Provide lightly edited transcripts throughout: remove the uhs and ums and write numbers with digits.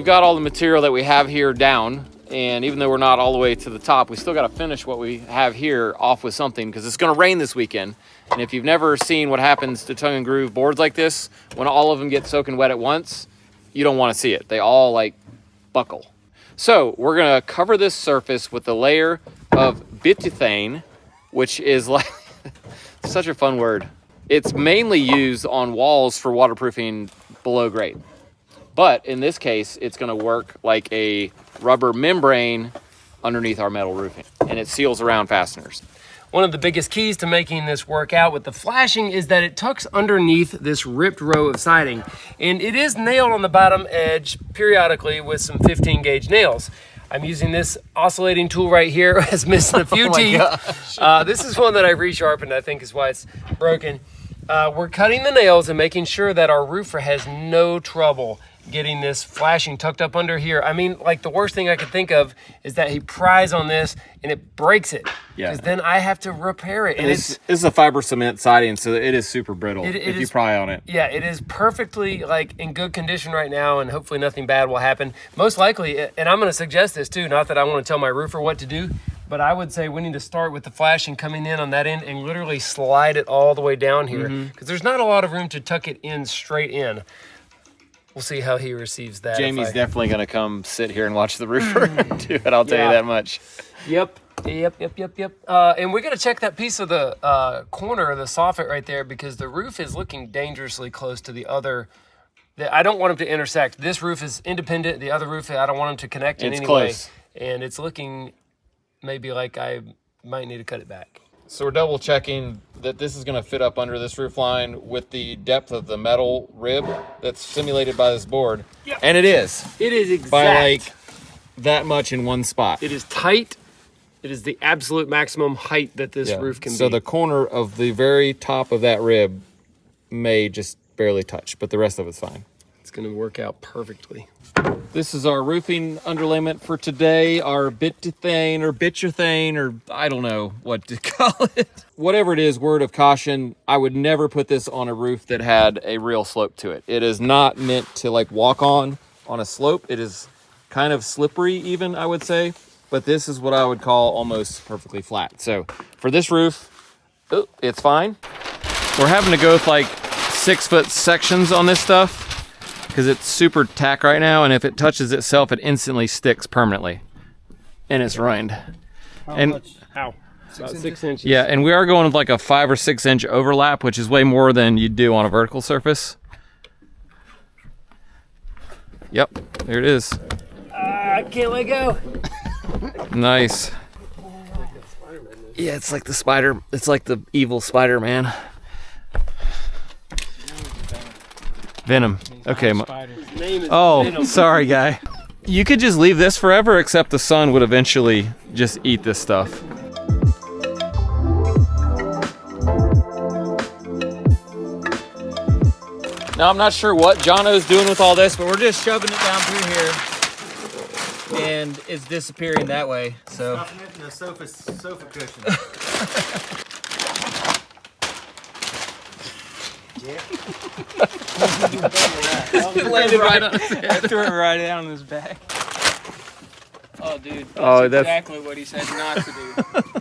got all the material that we have here down, and even though we're not all the way to the top, we still got to finish what we have here off with something, because it's going to rain this weekend. And if you've never seen what happens to tongue and groove boards like this, when all of them get soaking wet at once, you don't want to see it. They all like buckle. So we're going to cover this surface with a layer of bituthane, which is like such a fun word. It's mainly used on walls for waterproofing below grade. But in this case, it's going to work like a rubber membrane underneath our metal roofing, and it seals around fasteners. One of the biggest keys to making this work out with the flashing is that it tucks underneath this ripped row of siding, and it is nailed on the bottom edge periodically with some 15 gauge nails. I'm using this oscillating tool right here. It's missing a few teeth. This is one that I resharpened, I think is why it's broken. We're cutting the nails and making sure that our roofer has no trouble getting this flashing tucked up under here. I mean, like the worst thing I could think of is that he pries on this and it breaks it. Yeah. Because then I have to repair it. And this is a fiber cement siding, so it is super brittle if you pry on it. Yeah, it is perfectly like in good condition right now, and hopefully nothing bad will happen. Most likely, and I'm gonna suggest this too, not that I wanna tell my roofer what to do, but I would say we need to start with the flashing coming in on that end and literally slide it all the way down here, because there's not a lot of room to tuck it in straight in. We'll see how he receives that. Jamie's definitely going to come sit here and watch the roofer do it, I'll tell you that much. Yep. And we're going to check that piece of the corner of the soffit right there, because the roof is looking dangerously close to the other. I don't want them to intersect. This roof is independent. The other roof, I don't want them to connect in any way. And it's looking maybe like I might need to cut it back. So we're double checking that this is going to fit up under this roof line with the depth of the metal rib that's simulated by this board. Yep. And it is. It is exact. By like that much in one spot. It is tight. It is the absolute maximum height that this roof can be. So the corner of the very top of that rib may just barely touch, but the rest of it's fine. It's going to work out perfectly. This is our roofing underlayment for today, our bituthane or bituthane, or I don't know what to call it. Whatever it is, word of caution, I would never put this on a roof that had a real slope to it. It is not meant to like walk on a slope. It is kind of slippery even, I would say, but this is what I would call almost perfectly flat. So for this roof, it's fine. We're having to go with like 6-foot sections on this stuff, because it's super tack right now, and if it touches itself, it instantly sticks permanently, and it's ruined. How much? How? About 6 inches. Yeah, and we are going with like a 5 or 6 inch overlap, which is way more than you'd do on a vertical surface. Yep, there it is. I can't let go. Nice. Yeah, it's like the spider. It's like the evil Spider-Man. Venom. Okay. Oh, Venom. Sorry, guy. You could just leave this forever, except the sun would eventually just eat this stuff. Now, I'm not sure what Jono's doing with all this, but we're just shoving it down through here, and it's disappearing that way. So. Stuffing it in a sofa cushion. Landed right on his head. I threw it right down on his back. Oh, dude, that's exactly what he said not to do.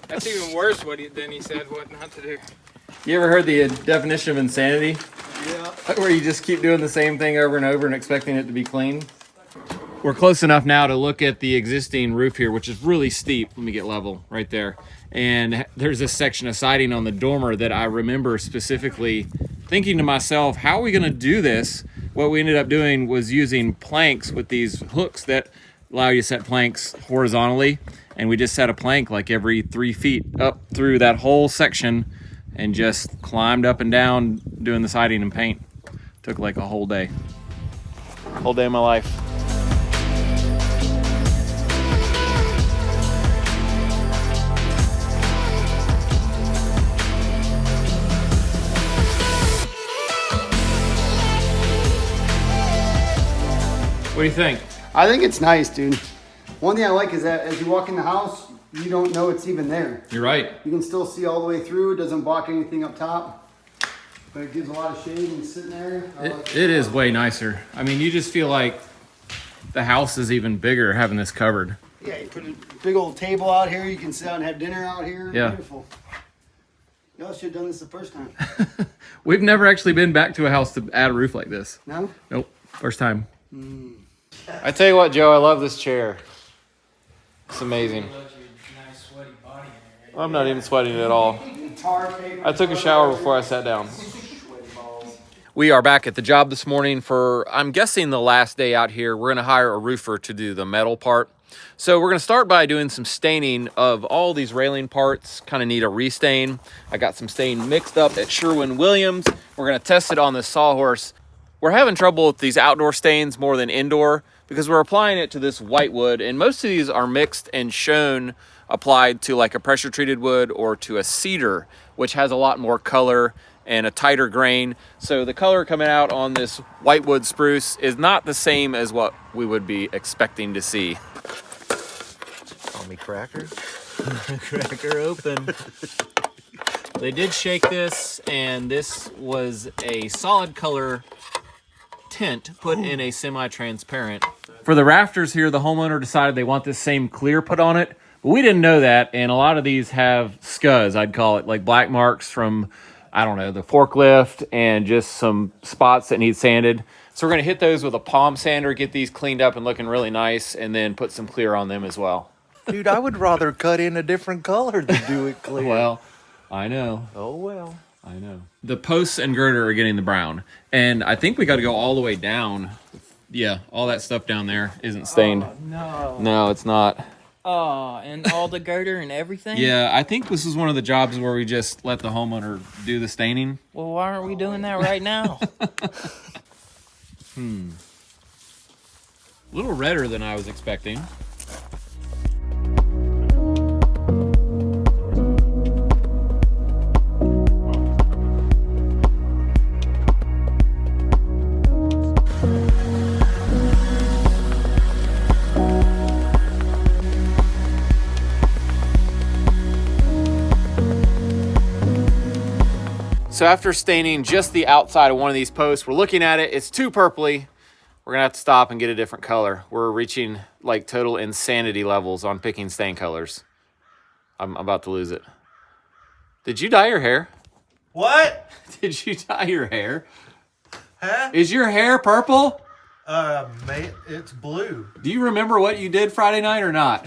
That's even worse than he said what not to do. You ever heard the definition of insanity? Yeah. Where you just keep doing the same thing over and over and expecting it to be clean? We're close enough now to look at the existing roof here, which is really steep. Let me get level right there. And there's this section of siding on the dormer that I remember specifically thinking to myself, how are we going to do this? What we ended up doing was using planks with these hooks that allow you to set planks horizontally. And we just set a plank like every 3 feet up through that whole section and just climbed up and down doing the siding and paint. Took like a whole day. Whole day of my life. What do you think? I think it's nice, dude. One thing I like is that as you walk in the house, you don't know it's even there. You're right. You can still see all the way through. It doesn't block anything up top, but it gives a lot of shade and sitting there. It is way nicer. I mean, you just feel like the house is even bigger having this covered. Yeah, you put a big old table out here. You can sit out and have dinner out here. Yeah. Beautiful. Y'all should have done this the first time. We've never actually been back to a house to add a roof like this. No? Nope, first time. I tell you what, Joe, I love this chair. It's amazing. I'm not even sweating at all. I took a shower before I sat down. We are back at the job this morning for, I'm guessing, the last day out here. We're going to hire a roofer to do the metal part. So we're going to start by doing some staining of all these railing parts. Kind of need a restain. I got some stain mixed up at Sherwin-Williams. We're going to test it on this sawhorse. We're having trouble with these outdoor stains more than indoor because we're applying it to this white wood, and most of these are mixed and shown applied to like a pressure treated wood or to a cedar, which has a lot more color and a tighter grain. So the color coming out on this whitewood spruce is not the same as what we would be expecting to see. Call me Cracker. Cracker open. They did shake this, and this was a solid color tint put in a semi-transparent. For the rafters here, the homeowner decided they want this same clear put on it, but we didn't know that, and a lot of these have scuds, I'd call it, like black marks from, I don't know, the forklift and just some spots that need sanded. So we're going to hit those with a palm sander, get these cleaned up and looking really nice, and then put some clear on them as well. Dude, I would rather cut in a different color than do it clear. Well, I know. Oh, well. I know. The posts and girder are getting the brown, and I think we got to go all the way down. Yeah, all that stuff down there isn't stained. Oh, no. No, it's not. Oh, and all the girder and everything? Yeah, I think this is one of the jobs where we just let the homeowner do the staining. Well, why aren't we doing that right now? A little redder than I was expecting. So after staining just the outside of one of these posts, we're looking at it, it's too purpley. We're gonna have to stop and get a different color. We're reaching like total insanity levels on picking stain colors. I'm about to lose it. Did you dye your hair? What? Did you dye your hair? Huh? Is your hair purple? Mate, it's blue. Do you remember what you did Friday night or not?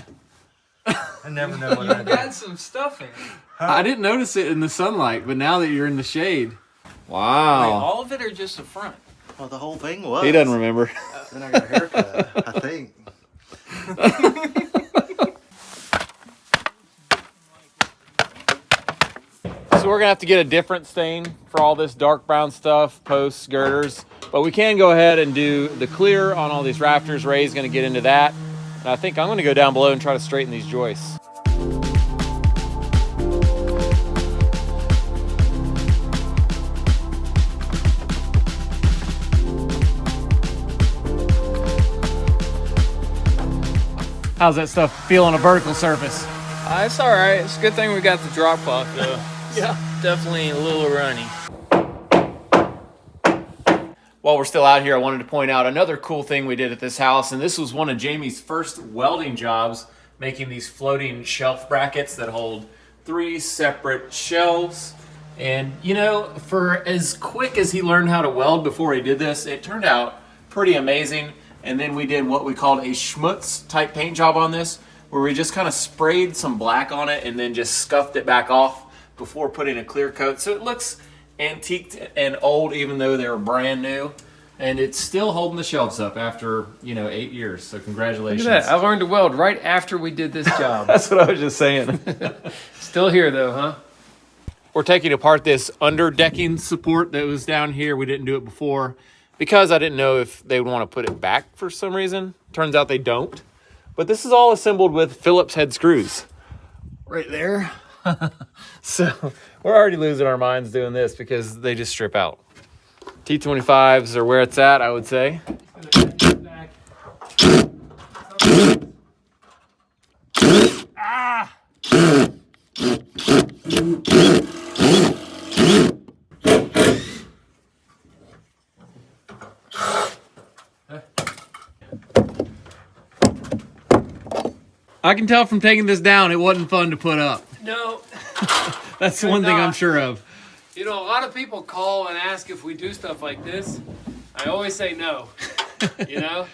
I never know what I You did. got some stuff in it. I didn't notice it in the sunlight, but now that you're in the shade. Wait, Wow. all of it or just the front? Well, the whole thing was. He doesn't remember. Then I got a haircut, I think. So we're gonna have to get a different stain for all this dark brown stuff, posts, girders, but we can go ahead and do the clear on all these rafters. Ray's gonna get into that. And I think I'm gonna go down below and try to straighten these joists. How's that stuff feel on a vertical surface? It's all right. It's a good thing we got the drop cloth, though. Yeah. Definitely a little runny. While we're still out here, I wanted to point out another cool thing we did at this house, and this was one of Jamie's first welding jobs, making these floating shelf brackets that hold 3 separate shelves. And, you know, for as quick as he learned how to weld before he did this, it turned out pretty amazing. And then we did what we called a schmutz type paint job on this, where we just kind of sprayed some black on it and then just scuffed it back off before putting a clear coat. So it looks antiqued and old even though they were brand new. And it's still holding the shelves up after, 8 years. So congratulations. Look at that. I learned to weld right after we did this job. That's what I was just saying. Still here though, huh? We're taking apart this underdecking support that was down here. We didn't do it before because I didn't know if they would want to put it back for some reason. Turns out they don't. But this is all assembled with Phillips head screws. Right there. So we're already losing our minds doing this because they just strip out. T25s are where it's at, I would say. Ah! I can tell from taking this down, it wasn't fun to put up. No. That's the one thing I'm sure of. You know, a lot of people call and ask if we do stuff like this. I always say no, you know?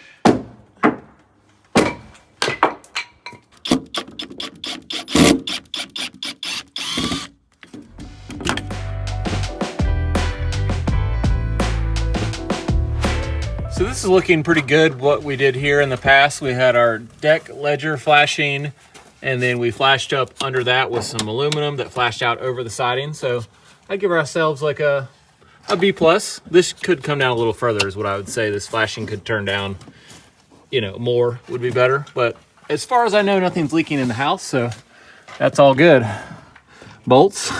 So this is looking pretty good, what we did here in the past. We had our deck ledger flashing, and then we flashed up under that with some aluminum that flashed out over the siding. So I give ourselves like a B+. This could come down a little further is what I would say. This flashing could turn down, you know, more would be better. But as far as I know, nothing's leaking in the house, so that's all good. Bolts.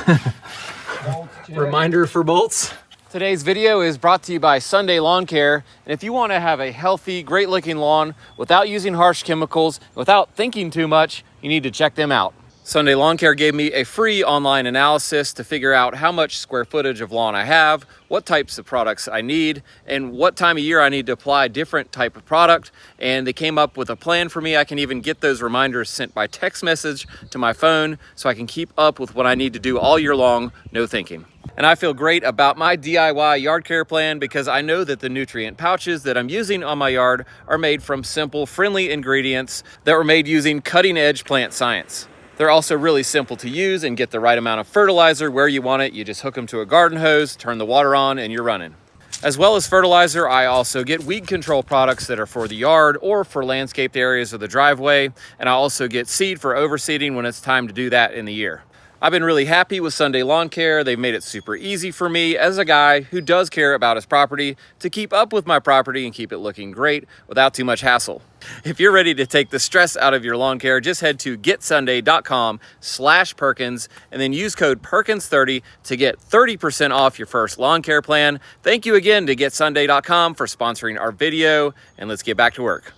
Reminder for bolts. Today's video is brought to you by Sunday Lawn Care. And if you want to have a healthy, great looking lawn without using harsh chemicals, without thinking too much, you need to check them out. Sunday Lawn Care gave me a free online analysis to figure out how much square footage of lawn I have, what types of products I need, and what time of year I need to apply different type of product. And they came up with a plan for me. I can even get those reminders sent by text message to my phone so I can keep up with what I need to do all year long, no thinking. And I feel great about my DIY yard care plan because I know that the nutrient pouches that I'm using on my yard are made from simple, friendly ingredients that were made using cutting-edge plant science. They're also really simple to use and get the right amount of fertilizer where you want it. You just hook them to a garden hose, turn the water on, and you're running. As well as fertilizer, I also get weed control products that are for the yard or for landscaped areas of the driveway. And I also get seed for overseeding when it's time to do that in the year. I've been really happy with Sunday Lawn Care. They've made it super easy for me as a guy who does care about his property to keep up with my property and keep it looking great without too much hassle. If you're ready to take the stress out of your lawn care, just head to getsunday.com/Perkins and then use code Perkins30 to get 30% off your first lawn care plan. Thank you again to getsunday.com for sponsoring our video, and let's get back to work.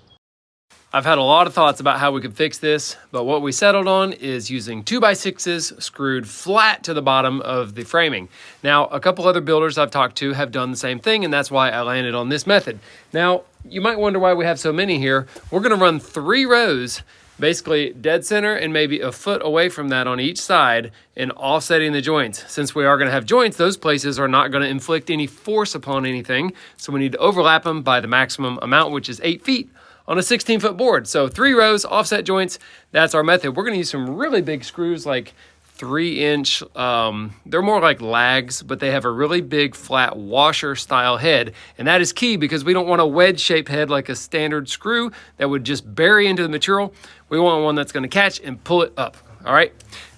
I've had a lot of thoughts about how we could fix this, but what we settled on is using 2x6s screwed flat to the bottom of the framing. Now, a couple other builders I've talked to have done the same thing, and that's why I landed on this method. Now, you might wonder why we have so many here. We're gonna run 3 rows, basically dead center and maybe a foot away from that on each side and offsetting the joints. Since we are gonna have joints, those places are not gonna inflict any force upon anything, so we need to overlap them by the maximum amount, which is 8 feet. On a 16-foot board. So 3 rows, offset joints, that's our method. We're gonna use some really big screws, like 3-inch, they're more like lags, but they have a really big flat washer style head. And that is key because we don't want a wedge shaped head like a standard screw that would just bury into the material. We want one that's gonna catch and pull it up, all right?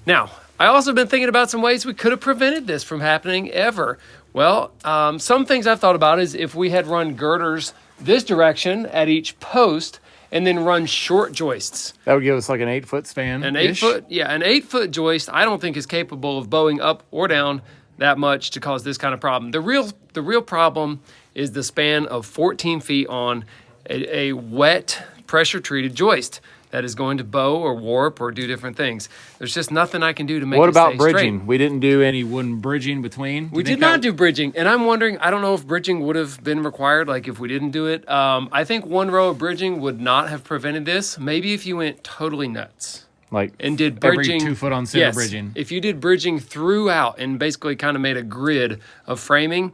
Now, I also been thinking about some ways we could have prevented this from happening ever. Well, some things I've thought about is if we had run girders this direction at each post and then run short joists. That would give us like an 8-foot span. An 8-foot joist I don't think is capable of bowing up or down that much to cause this kind of problem. The real problem is the span of 14 feet on a wet pressure treated joist that is going to bow or warp or do different things. There's just nothing I can do to make it stay straight. What about bridging? We didn't do any wooden bridging between? We did not do bridging, and I'm wondering, I don't know if bridging would have been required, like if we didn't do it. I think 1 row of bridging would not have prevented this. Maybe if you went totally nuts. Like and did bridging, every 2 foot on center bridging. If you did bridging throughout and basically kind of made a grid of framing,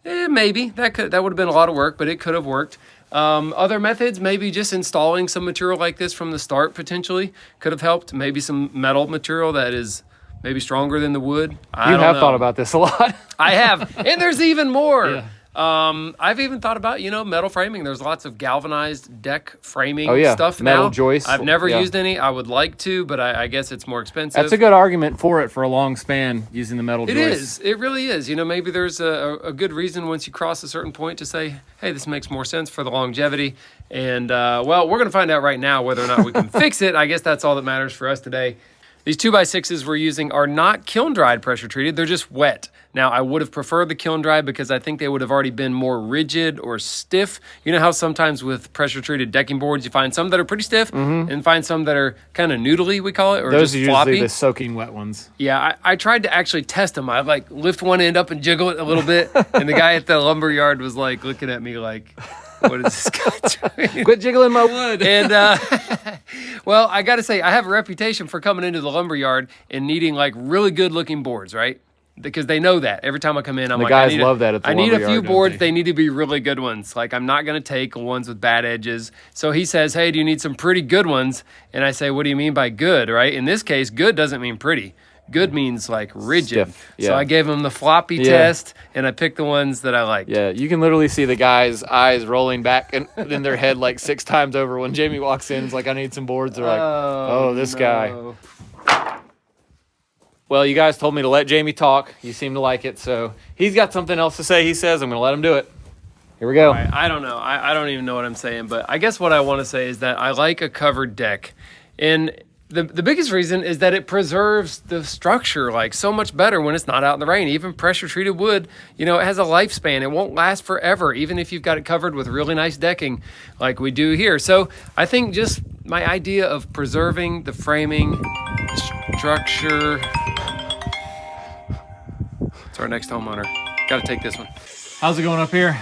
maybe that would have been a lot of work, but it could have worked. Other methods, maybe just installing some material like this from the start potentially could have helped. Maybe some metal material that is maybe stronger than the wood. I don't know. Thought about this a lot. I have, and there's even more. Yeah. I've even thought about, metal framing. There's lots of galvanized deck framing stuff metal now. joists. I've never used any. I would like to, but I guess it's more expensive. That's a good argument for it for a long span using the metal joists. It is. It really is. Maybe there's a good reason once you cross a certain point to say, hey, this makes more sense for the longevity. And, well, we're going to find out right now whether or not we can fix it. I guess that's all that matters for us today. These 2x6s we're using are not kiln-dried pressure treated. They're just wet. Now, I would have preferred the kiln-dried because I think they would have already been more rigid or stiff. You know how sometimes with pressure-treated decking boards, you find some that are pretty stiff and find some that are kind of noodly, we call it, or those just are floppy. Usually the soaking wet ones. Yeah, I tried to actually test them. I lift one end up and jiggle it a little bit, and the guy at the lumber yard was looking at me like, what is this guy doing? Quit jiggling my wood. And Well, I got to say, I have a reputation for coming into the lumber yard and needing like really good looking boards, right? Because they know that every time I come in, I'm The like, guys love that at the I need lumber a few yard, don't boards. they? They need to be really good ones. Like I'm not going to take ones with bad edges. So he says, hey, do you need some pretty good ones? And I say, what do you mean by good, right? In this case, good doesn't mean pretty. Good means like rigid. Stiff, So yeah. I gave him the floppy test and I picked the ones that I liked. Yeah, you can literally see the guy's eyes rolling back in their head like 6 times over when Jamie walks in. It's like, I need some boards. They're like, oh, this guy. Well, you guys told me to let Jamie talk. You seem to like it, so he's got something else to say. He says, I'm going to let him do it. Here we go. I don't know. I don't even know what I'm saying, but I guess what I want to say is that I like a covered deck. And the biggest reason is that it preserves the structure like so much better when it's not out in the rain. Even pressure treated wood, you know, it has a lifespan. It won't last forever, even if you've got it covered with really nice decking like we do here. So I think just my idea of preserving the framing, the structure. It's our next homeowner. Got to take this one. How's it going up here?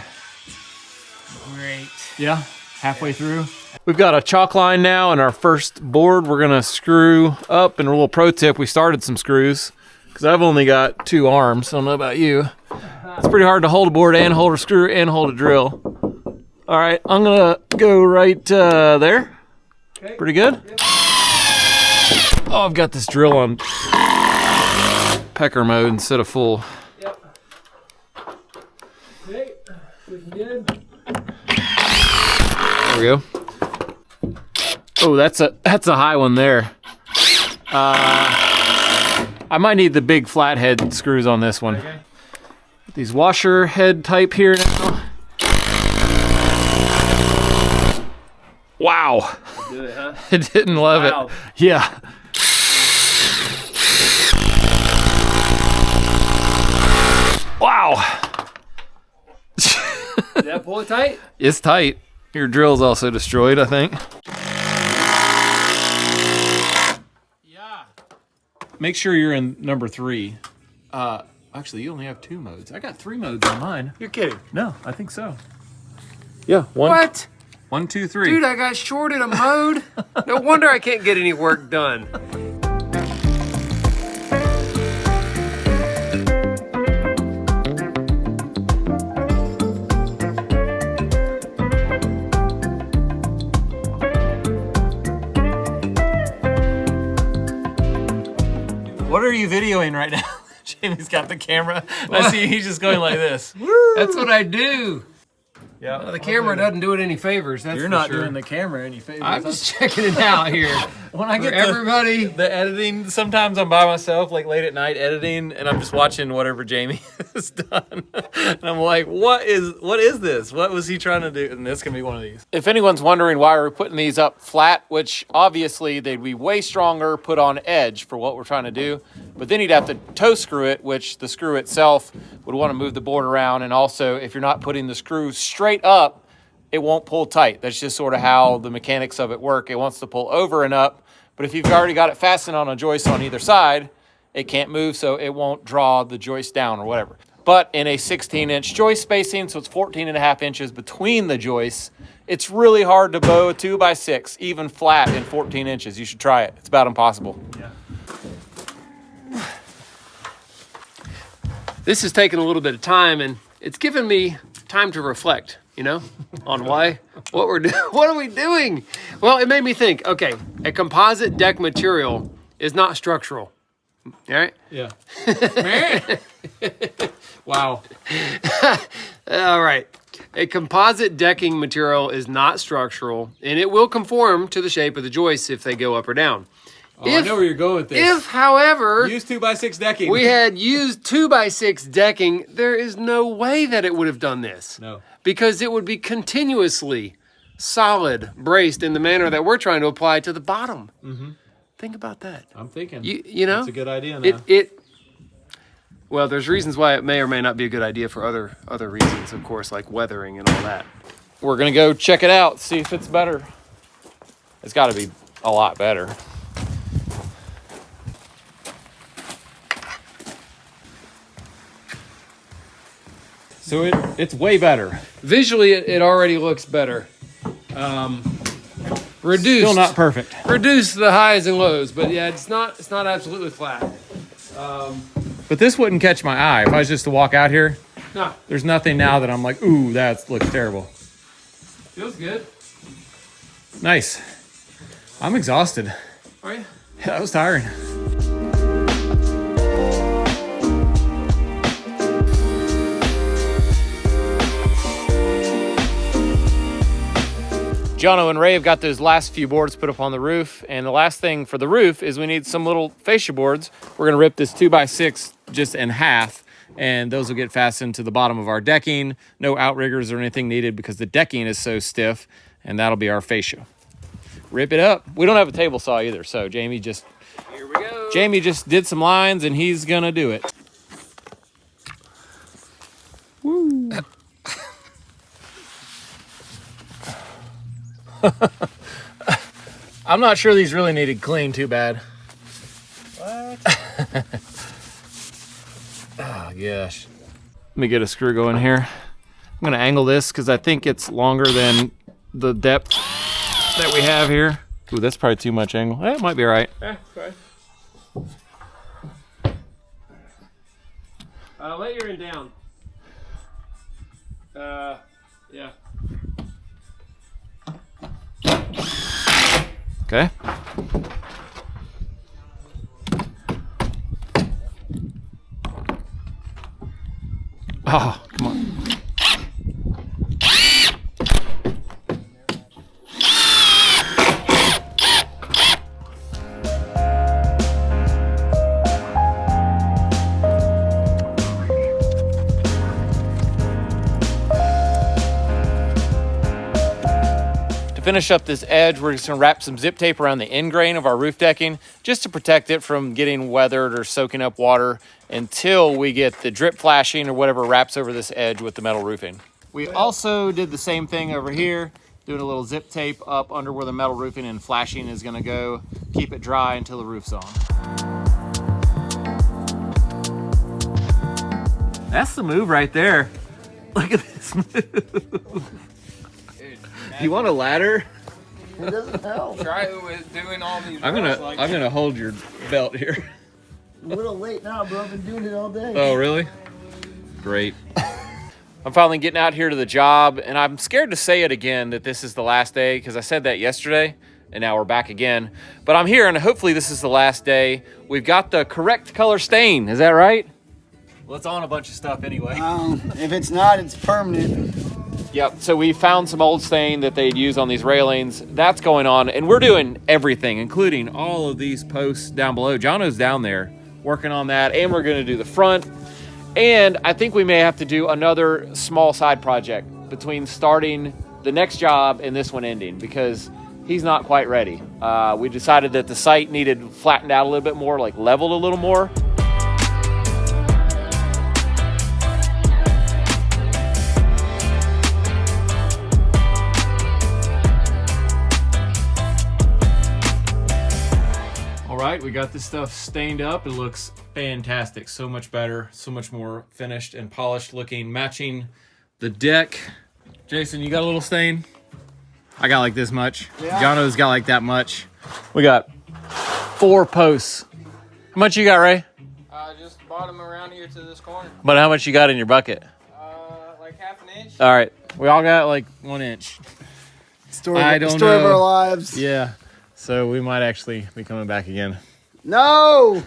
Great. Yeah, halfway through. We've got a chalk line now and our first board we're gonna screw up. And a little pro tip, we started some screws because I've only got 2 arms. I don't know about you. It's pretty hard to hold a board and hold a screw and hold a drill. All right, I'm gonna go right there. Okay. Pretty good. Yep. Oh, I've got this drill on pecker mode instead of full. Yep. Okay, looking good. There we go. Oh, that's a high one there. I might need the big flathead screws on this one. Okay. These washer head type here now. Wow. Did it, huh? It didn't love Wow. it. Yeah. Wow. Did that pull it tight? It's tight. Your drill's also destroyed, I think. Yeah. Make sure you're in number 3. Actually, you only have 2 modes. I got 3 modes on mine. You're kidding. No, I think so. Yeah. What? 1, 2, 3. Dude, I got shorted a mode. No wonder I can't get any work done. What are you videoing right now? Jamie's got the camera. I see he's just going like this. That's what I do. Yeah. Well, the camera doesn't do it any favors. That's You're for not sure. doing the camera any favors. I'm just checking it out here. When I For get everybody. the editing, sometimes I'm by myself, like late at night editing, and I'm just watching whatever Jamie has done. And I'm like, what is this? What was he trying to do? And this can be one of these. If anyone's wondering why we're putting these up flat, which obviously they'd be way stronger put on edge for what we're trying to do, but then you'd have to toe screw it, which the screw itself would want to move the board around. And also, if you're not putting the screw straight up, it won't pull tight. That's just sort of how the mechanics of it work. It wants to pull over and up, but if you've already got it fastened on a joist on either side, it can't move, so it won't draw the joist down or whatever. But in a 16-inch joist spacing, so it's 14.5 inches between the joists, it's really hard to bow a 2x6, even flat in 14 inches. You should try it. It's about impossible. Yeah. This has taken a little bit of time, and it's given me time to reflect, you know, on what we're doing. What are we doing? Well, it made me think, okay, a composite deck material is not structural. All right? Yeah. Wow. All right. A composite decking material is not structural, and it will conform to the shape of the joists if they go up or down. Oh, I know where you're going with this. If, however, Use 2x6 decking. we had used 2x6 decking, there is no way that it would have done this. No. Because it would be continuously solid, braced in the manner that we're trying to apply to the bottom. Mm-hmm. Think about that. I'm thinking. You know? It's a good idea now. Well, there's reasons why it may or may not be a good idea for other reasons, of course, like weathering and all that. We're going to go check it out, see if it's better. It's got to be a lot better. So it's way better. Visually, it already looks better. reduced. Still not perfect. Reduce the highs and lows, but yeah, it's not absolutely flat. But this wouldn't catch my eye. If I was just to walk out here, No, there's nothing now that I'm like, ooh, that looks terrible. feels good. Nice. I'm exhausted. All right. Yeah, that was tiring. Jono and Ray have got those last few boards put up on the roof, and the last thing for the roof is we need some little fascia boards. We're gonna rip this 2x6 just in half, and those will get fastened to the bottom of our decking. No outriggers or anything needed because the decking is so stiff, and that'll be our fascia. Rip it up. We don't have a table saw either, so Jamie just did some lines, and he's gonna do it. Woo. I'm not sure these really needed clean too bad. What? Oh, gosh. Let me get a screw going here. I'm going to angle this because I think it's longer than the depth that we have here. Ooh, that's probably too much angle. It might be all right. Okay. Lay your end down. Yeah. Okay. Oh, come on. Finish up this edge, we're just gonna wrap some zip tape around the end grain of our roof decking just to protect it from getting weathered or soaking up water until we get the drip flashing or whatever wraps over this edge with the metal roofing. We also did the same thing over here, doing a little zip tape up under where the metal roofing and flashing is gonna go. Keep it dry until the roof's on. That's the move right there. Look at this move. You want a ladder? It doesn't help. Try it with doing all these. I'm gonna hold your belt here. I'm a little late now, bro. I've been doing it all day. Oh, really? Great. I'm finally getting out here to the job, and I'm scared to say it again that this is the last day because I said that yesterday, and now we're back again. But I'm here, and hopefully this is the last day. We've got the correct color stain. Is that right? Well, it's on a bunch of stuff anyway. If it's not, it's permanent. Yep, so we found some old stain that they'd use on these railings. That's going on, and we're doing everything, including all of these posts down below. Jono's down there working on that, and we're gonna do the front. And I think we may have to do another small side project between starting the next job and this one ending because he's not quite ready. We decided that the site needed flattened out a little bit more, like leveled a little more. We got this stuff stained up. It looks fantastic. So much better, so much more finished and polished looking, matching the deck. Jason, you got a little stain? I got like this much. Yeah. Jono's got like that much. We got 4 posts. How much you got, Ray? Just bought them around here to this corner. But how much you got in your bucket? Like half an inch. All right. We all got like 1 inch. Story of our lives. Yeah. So we might actually be coming back again. No!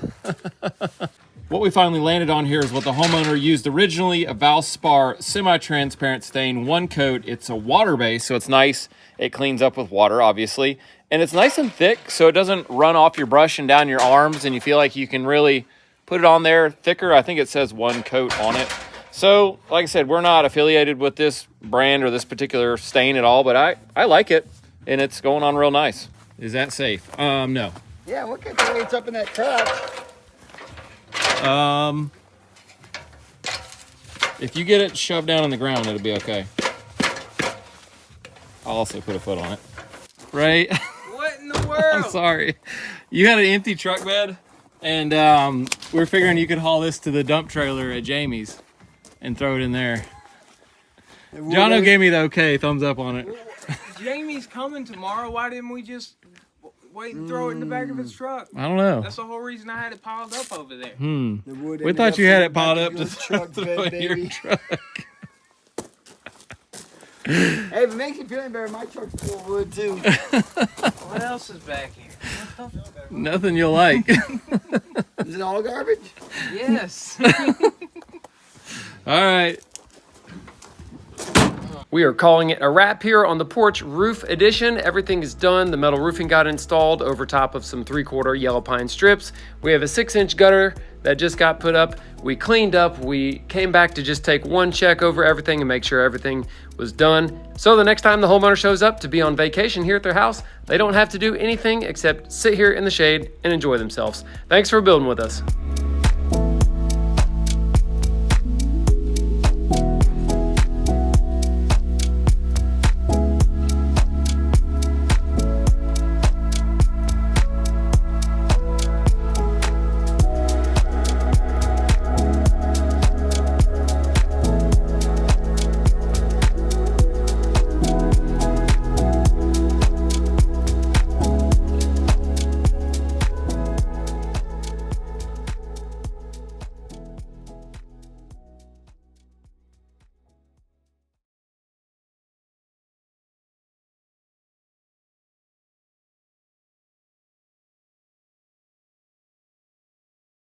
What we finally landed on here is what the homeowner used originally, a Valspar semi-transparent stain, 1 coat. It's a water-based, so it's nice. It cleans up with water, obviously. And it's nice and thick, so it doesn't run off your brush and down your arms, and you feel like you can really put it on there thicker. I think it says 1 coat on it. So, like I said, we're not affiliated with this brand or this particular stain at all, but I like it, and it's going on real nice. Is that safe? No. Yeah, look at the way it's up in that crotch. If you get it shoved down on the ground, it'll be okay. I'll also put a foot on it. Right? What in the world? I'm sorry. You had an empty truck bed, and we were figuring you could haul this to the dump trailer at Jamie's and throw it in there. Jono gave me the okay, thumbs up on it. Jamie's coming tomorrow, why didn't we just wait and throw it in the back of his truck? I don't know. That's the whole reason I had it piled up over there. The wood We ended thought up you had in it the back piled of up your to truck throw bed, in your baby. truck. Hey, if it makes you feeling better, my truck's full of wood too. What else is back here? Nothing you'll like. Is it all garbage? Yes. All right. We are calling it a wrap here on the porch roof edition. Everything is done. The metal roofing got installed over top of some 3/4 yellow pine strips. We have a 6-inch gutter that just got put up. We cleaned up. We came back to just take one check over everything and make sure everything was done. So the next time the homeowner shows up to be on vacation here at their house, they don't have to do anything except sit here in the shade and enjoy themselves. Thanks for building with us.